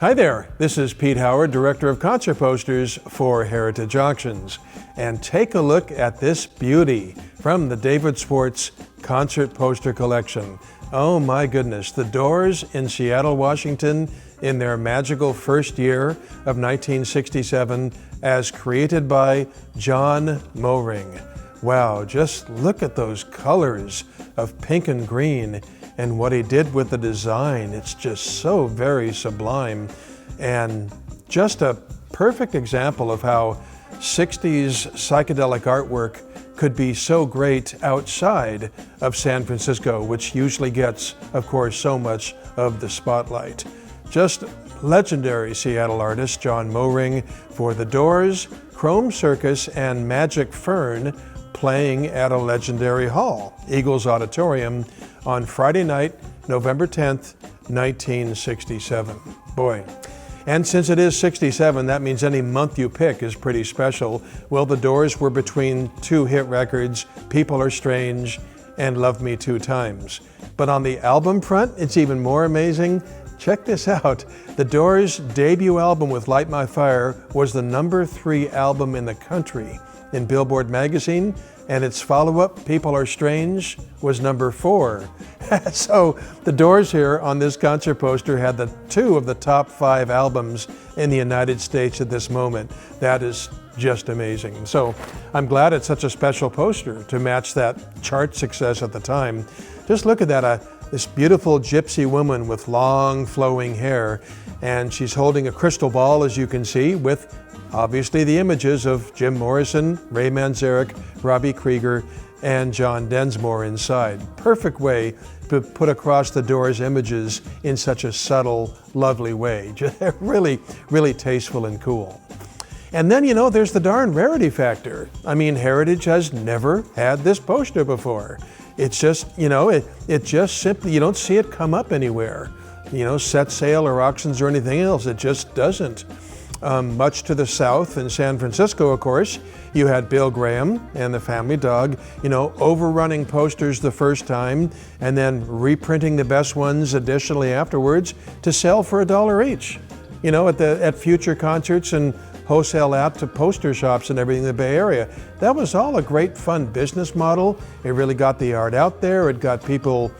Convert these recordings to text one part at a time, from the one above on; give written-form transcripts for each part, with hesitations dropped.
Hi there, this is Pete Howard, Director of Concert Posters for Heritage Auctions. And take a look at this beauty from the David Schwartz Concert Poster Collection. Oh my goodness, the Doors in Seattle, Washington in their magical first year of 1967 as created by John Moehring. Wow, just look at those colors of pink and green and what he did with the design. It's just so very sublime and just a perfect example of how 60s psychedelic artwork could be so great outside of San Francisco, which usually gets, of course, so much of the spotlight. Just legendary Seattle artist John Moehring for the Doors, Crome, Syrcus, and Magic Fern playing at a legendary hall, Eagles Auditorium, on Friday night, November 10th, 1967. Boy. And since it is 67, that means any month you pick is pretty special. Well, the Doors were between two hit records, People Are Strange and Love Me Two Times. But on the album front, it's even more amazing. Check this out. The Doors' debut album with Light My Fire was the #3 album in the country in Billboard magazine, and its follow-up, People Are Strange, was #4. So the Doors here on this concert poster had two of the top 5 albums in the United States at this moment. That is just amazing. So I'm glad it's such a special poster to match that chart success at the time. Just look at that, this beautiful gypsy woman with long flowing hair, and she's holding a crystal ball, as you can see, with obviously the images of Jim Morrison, Ray Manzarek, Robbie Krieger, and John Densmore inside. Perfect way to put across the Doors images in such a subtle, lovely way. Really, really tasteful and cool. And then, you know, there's the darn rarity factor. I mean, Heritage has never had this poster before. It's just, you know, it just simply, you don't see it come up anywhere. You know, set sale or auctions or anything else, it just doesn't. Much to the south in San Francisco, of course, you had Bill Graham and the Family Dog, you know, overrunning posters the first time and then reprinting the best ones additionally afterwards to sell for $1 each. You know, at future concerts and wholesale out to poster shops and everything in the Bay Area. That was all a great fun business model. It really got the art out there. It got people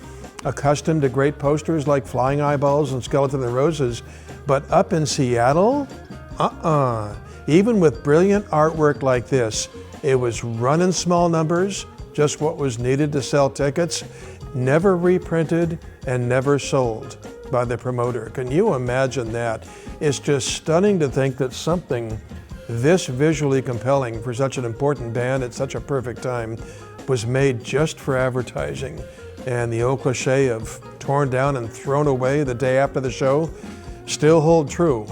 accustomed to great posters like Flying Eyeballs and Skeleton and Roses. But up in Seattle, even with brilliant artwork like this, it was running small numbers, just what was needed to sell tickets, never reprinted and never sold by the promoter. Can you imagine that? It's just stunning to think that something this visually compelling for such an important band at such a perfect time was made just for advertising. And the old cliche of torn down and thrown away the day after the show still held true,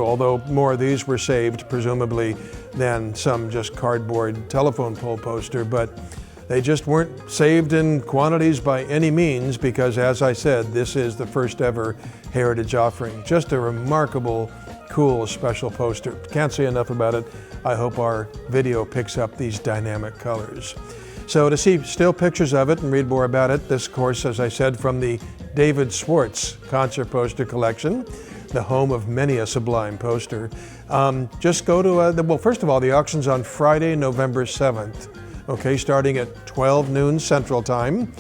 although more of these were saved, presumably, than some just cardboard telephone pole poster. But they just weren't saved in quantities by any means because, as I said, this is the first ever Heritage offering. Just a remarkable, cool, special poster. Can't say enough about it. I hope our video picks up these dynamic colors. So to see still pictures of it and read more about it, this course, as I said, from the David Schwartz Concert Poster Collection, the home of many a sublime poster. Just go to, well, first of all, the auction's on Friday, November 7th. Okay, starting at 12 noon Central Time,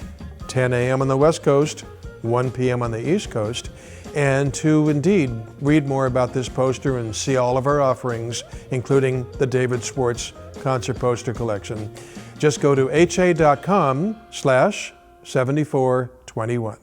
10 a.m. on the West Coast, 1 p.m. on the East Coast. And to indeed read more about this poster and see all of our offerings, including the David Schwartz Concert Poster Collection, just go to ha.com/7421.